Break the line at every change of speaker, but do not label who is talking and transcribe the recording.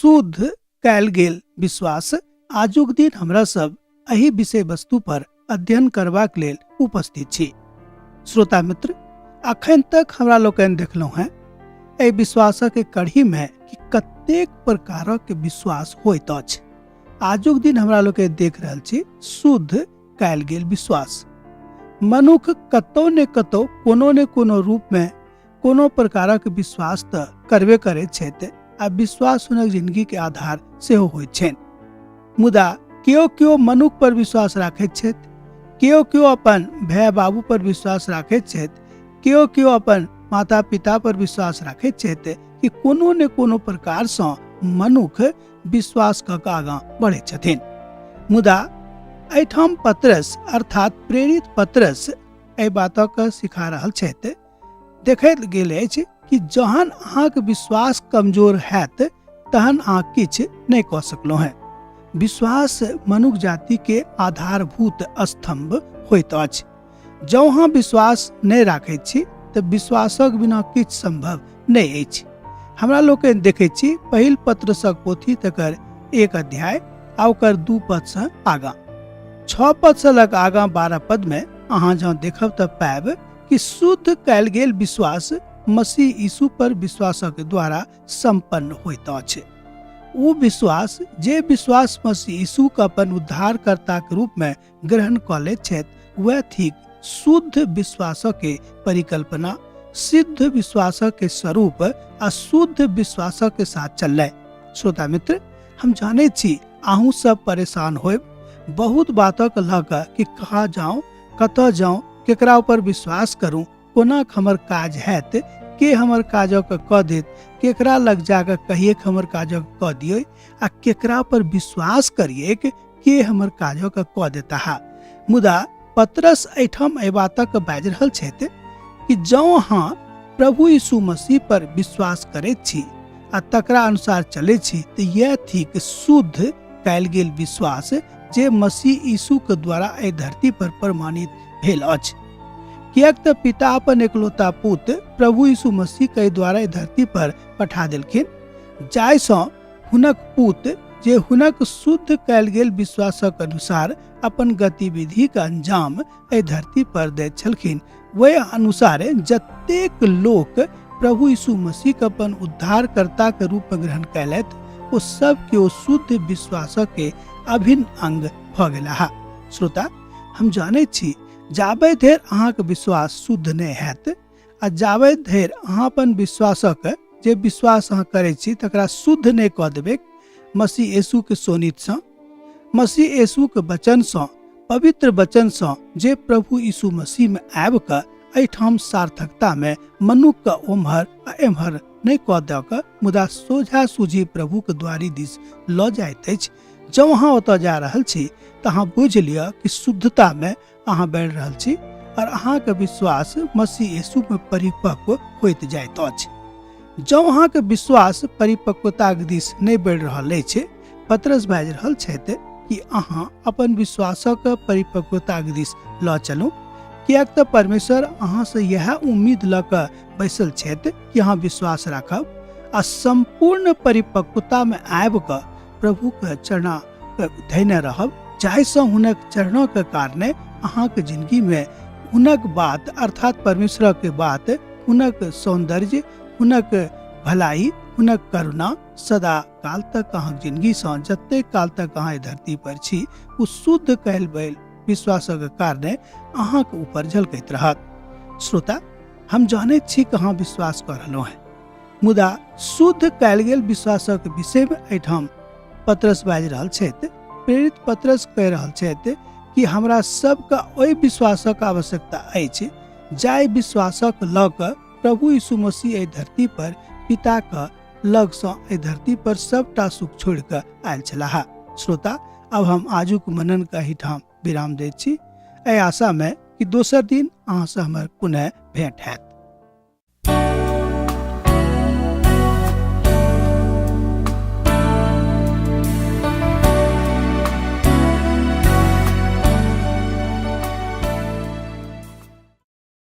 शुद्ध कयल गेल विश्वास आजुक दिन हमरा सब एही विषय वस्तु पर अध्ययन करबाक लेल उपस्थित छी। श्रोता मित्र, अखन तक हमरा लोकनि देखलहुँ हैं एहि विश्वासक कड़ी में कि कतेक प्रकारक विश्वास होइत अछि। आजुक दिन हमरा लोग देख रहल छी शुद्ध कयल गेल विश्वास। मनुख कतौ ने कतौ कोनो ने कोनो रूप में कोनो प्रकारक विश्वास तऽ करबे करैत छथि आ विश्वास हुनक जिंदगी के आधार सेहो होइत छनि। मुदा केओ मनुख पर विश्वास राखैत छथि, केओ अपन भाई बाबू पर विश्वास राखैत छथि, केओ अपन माता पिता पर विश्वास राखैत छथि कि कोनो ने कोनो प्रकार सँ मनुख विश्वास क के आगां बढ़े छथिन। मुदा एहिठाम पतरस अर्थात प्रेरित पतरस एहि बातक सिखा रहल छथि। देखैत गेल अछि कि जहन अहाँक विश्वास कमजोर हैत तहन अहाँ किछु नहि कऽ सकलहुँ हैं। विश्वास मनुष्य जाति के आधारभूत स्तंभ होइत अछि। जँ अहाँ विश्वास नहि राखैत छी तऽ विश्वासक बिना किछु संभव नहि अछि। हमरा लोग देखैत छी पहिल पत्रसक पोथी तकर 1 अध्याय आ ओकर 2 पद से आगां, 6 पद से लग आगां 12 पद में अहाँ जँ देखब तऽ पाएब कि शुद्ध कयल गेल विश्वास मसीह यीशु पर विश्वासक द्वारा संपन्न होइत अछि। वो विश्वास जे विश्वास मसीह यीशु के अपन उद्धारकर्ता के रूप में ग्रहण कऽ लैत छथि वह थिक शुद्ध विश्वासक के परिकल्पना, सिद्ध विश्वासक के स्वरूप आ शुद्ध विश्वासक के साथ चललै। श्रोता मित्र, हम जाने छी अहूँ सब परेशान होब बहुत बातक लऽ कऽ कि कहाँ जाऊं, कतऽ जाऊं, केकरा ऊपर विश्वास करूं, कोना हमर काज हैत, के हमर काजक कऽ देत, केकरा लग जाकर कहिए हमर काजक कऽ दियो आ केकरा पर विश्वास करिए के हमर काजक कऽ देता। मुदा पतरस एहिठाम एहि बातक बाजि रहल छथि कि जँ अहाँ प्रभु यीशु मसीह पर विश्वास करैत छी आ तकरा अनुसार चलैत छी तऽ यह थिक शुद्ध कयल गेल विश्वास जे मसीह यीशु के द्वारा एहि धरती पर प्रमाणित भेल अछि। कियाक तऽ पिता अपन एकलौता पुत्र प्रभु यीशु मसीह के द्वारा एहि धरती पर पठा देलखिन, जाहिसँ हुनक पुत्र जे हुनक शुद्ध कयल गेल विश्वासक अनुसार अपन गतिविधि के अंजाम एहि धरती पर दैत छलखिन, वह अनुसार जतेक लोक प्रभु यीशु मसीह के अपन उद्धारकर्ता के रूप में ग्रहण कयलथि ओ सब के ओ शुद्ध विश्वासक के अभिन्न अंग भऽ गेलाह। श्रोता, हम जानैत छी जाबे धरि अहाँके विश्वास शुद्ध नहि हैत आ जाबे धरि अहाँ अपन विश्वासक जे विश्वास अहाँ करैत छी तकरा शुद्ध नहि कऽ देबै मसीह यीशु के सोनितसँ, मसीह यीशु के वचनसँ, पवित्र वचनसँ जे प्रभु यीशु मसीह में आबि कऽ एहिठाम सार्थकता में मनुष्य के ओम्हर आ एम्हर नहि कऽ दऽ कऽ मुदा सोझा सूझी प्रभु के द्वारी दिस लऽ जाइत अछि। जँ अहाँ ओतऽ जा रहल छी तऽ अहाँ बुझि लिअ कि शुद्धता में अहाँ बढ़ि रहल छी और अहाँके विश्वास मसीह यीशु में परिपक्व होइत जाइत अछि। जँ अहाँके विश्वास परिपक्वता के दिस नहि बढ़ि रहल अछि, पतरस बाजि रहल छथि कि अहाँ अपन विश्वासक परिपक्वता के दिस लऽ चलू। कियाक तऽ परमेश्वर अहाँ से यह उम्मीद लऽ कऽ बैसल छथि कि अहाँ विश्वास राखब आ संपूर्ण परिपक्वता में आबि कऽ प्रभु के चरणा धैने रहब, जाहिसँ हुनक चरणक कारणे अहाँके जिंदगी में हुनक बात अर्थात परमेश्वर के बात, हुनक सौंदर्य, हुनक भलाई, हुनक करुणा सदा काल तक अहाँक जिंदगी सँ जते काल तक अहाँ एहि धरती पर छी ओ शुद्ध कयल गेल विश्वासक कारणे अहाँके ऊपर झलकैत रहत। श्रोता, हम जानैत छी कि अहाँ विश्वास कऽ रहलहुँ हैं, मुदा शुद्ध कयल गेल विश्वासक विषय में एहिठाम पतरस बाजि रहल छथि। प्रेरित पतरस कहि रहल छथि कि हमरा सबके ओहि विश्वासक आवश्यकता अछि जाहि विश्वासक लऽ कऽ प्रभु यीशु मसीह एहि धरती पर पिता के लग सँ एहि धरती पर सबटा सुख छोड़ि कऽ आयल छलाह। श्रोता, अब हम आजुक मनन के एहिठाम विराम दैत छी, एहि आशा में कि दोसर दिन अहाँ से हमर पुनः भेंट हैत।